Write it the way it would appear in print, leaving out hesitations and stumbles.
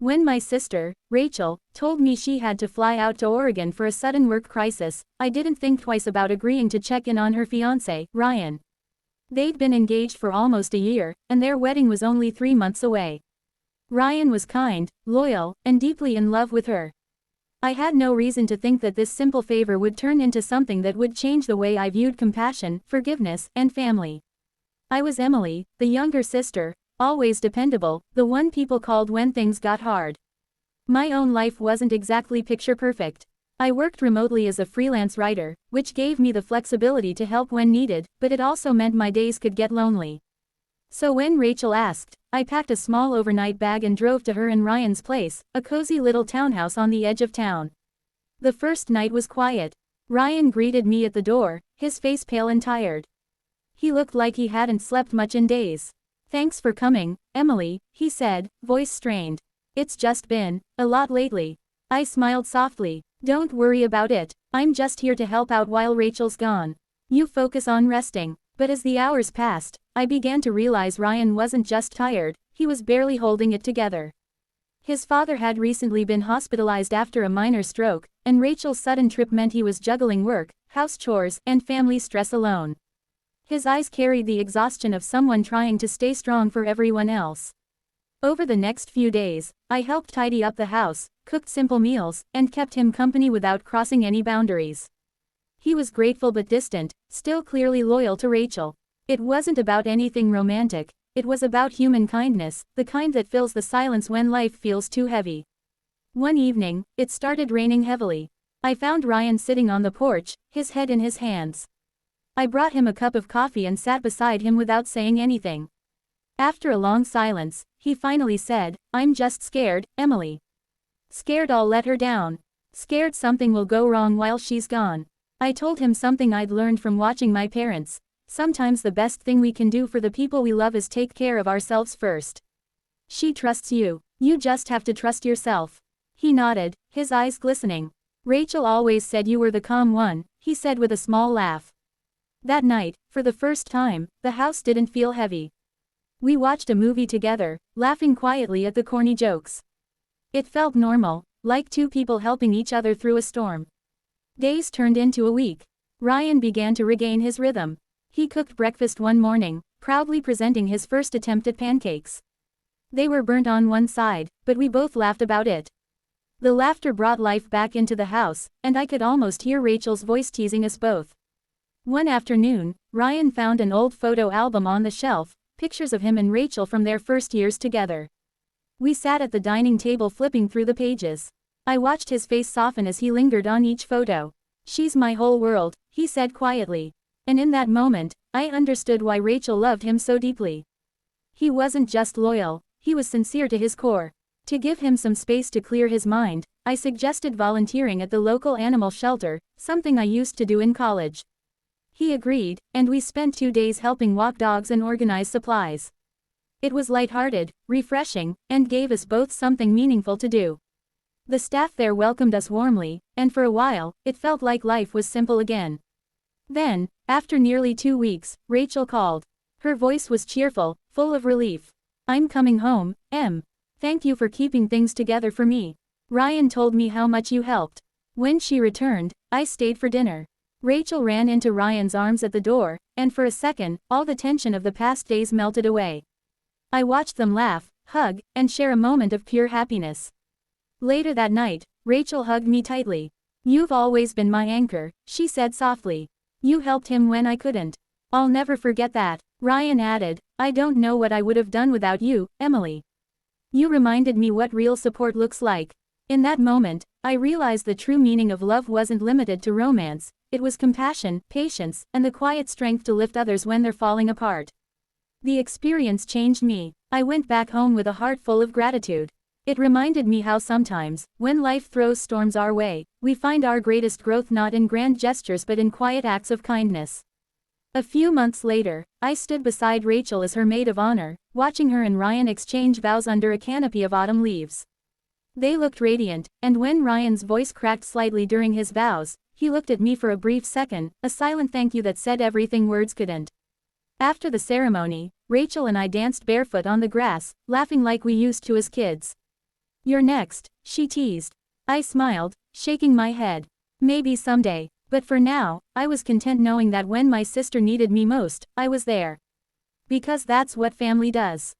When my sister, Rachel, told me she had to fly out to Oregon for a sudden work crisis, I didn't think twice about agreeing to check in on her fiancé, Ryan. They'd been engaged for almost a year, and their wedding was only 3 months away. Ryan was kind, loyal, and deeply in love with her. I had no reason to think that this simple favor would turn into something that would change the way I viewed compassion, forgiveness, and family. I was Emily, the younger sister, always dependable, the one people called when things got hard. My own life wasn't exactly picture perfect. I worked remotely as a freelance writer, which gave me the flexibility to help when needed, but it also meant my days could get lonely. So when Rachel asked, I packed a small overnight bag and drove to her and Ryan's place, a cozy little townhouse on the edge of town. The first night was quiet. Ryan greeted me at the door, his face pale and tired. He looked like he hadn't slept much in days. "Thanks for coming, Emily," he said, voice strained. "It's just been a lot lately." I smiled softly. "Don't worry about it. I'm just here to help out while Rachel's gone. You focus on resting." But as the hours passed, I began to realize Ryan wasn't just tired, he was barely holding it together. His father had recently been hospitalized after a minor stroke, and Rachel's sudden trip meant he was juggling work, house chores, and family stress alone. His eyes carried the exhaustion of someone trying to stay strong for everyone else. Over the next few days, I helped tidy up the house, cooked simple meals, and kept him company without crossing any boundaries. He was grateful but distant, still clearly loyal to Rachel. It wasn't about anything romantic, it was about human kindness, the kind that fills the silence when life feels too heavy. One evening, it started raining heavily. I found Ryan sitting on the porch, his head in his hands. I brought him a cup of coffee and sat beside him without saying anything. After a long silence, he finally said, "I'm just scared, Emily. Scared I'll let her down. Scared something will go wrong while she's gone." I told him something I'd learned from watching my parents. Sometimes the best thing we can do for the people we love is take care of ourselves first. She trusts you. You just have to trust yourself. He nodded, his eyes glistening. "Rachel always said you were the calm one," he said with a small laugh. That night, for the first time, the house didn't feel heavy. We watched a movie together, laughing quietly at the corny jokes. It felt normal, like two people helping each other through a storm. Days turned into a week. Ryan began to regain his rhythm. He cooked breakfast one morning, proudly presenting his first attempt at pancakes. They were burnt on one side, but we both laughed about it. The laughter brought life back into the house, and I could almost hear Rachel's voice teasing us both. One afternoon, Ryan found an old photo album on the shelf, pictures of him and Rachel from their first years together. We sat at the dining table flipping through the pages. I watched his face soften as he lingered on each photo. "She's my whole world," he said quietly. And in that moment, I understood why Rachel loved him so deeply. He wasn't just loyal, he was sincere to his core. To give him some space to clear his mind, I suggested volunteering at the local animal shelter, something I used to do in college. He agreed, and we spent 2 days helping walk dogs and organize supplies. It was lighthearted, refreshing, and gave us both something meaningful to do. The staff there welcomed us warmly, and for a while, it felt like life was simple again. Then, after nearly 2 weeks, Rachel called. Her voice was cheerful, full of relief. "I'm coming home, Em. Thank you for keeping things together for me. Ryan told me how much you helped." When she returned, I stayed for dinner. Rachel ran into Ryan's arms at the door, and for a second, all the tension of the past days melted away. I watched them laugh, hug, and share a moment of pure happiness. Later that night, Rachel hugged me tightly. "You've always been my anchor," she said softly. "You helped him when I couldn't. I'll never forget that." Ryan added, "I don't know what I would have done without you, Emily. You reminded me what real support looks like." In that moment, I realized the true meaning of love wasn't limited to romance, it was compassion, patience, and the quiet strength to lift others when they're falling apart. The experience changed me. I went back home with a heart full of gratitude. It reminded me how sometimes, when life throws storms our way, we find our greatest growth not in grand gestures but in quiet acts of kindness. A few months later, I stood beside Rachel as her maid of honor, watching her and Ryan exchange vows under a canopy of autumn leaves. They looked radiant, and when Ryan's voice cracked slightly during his vows, he looked at me for a brief second, a silent thank you that said everything words couldn't. After the ceremony, Rachel and I danced barefoot on the grass, laughing like we used to as kids. You're next, she teased. I smiled, shaking my head. Maybe someday, but for now, I was content knowing that when my sister needed me most, I was there. Because that's what family does.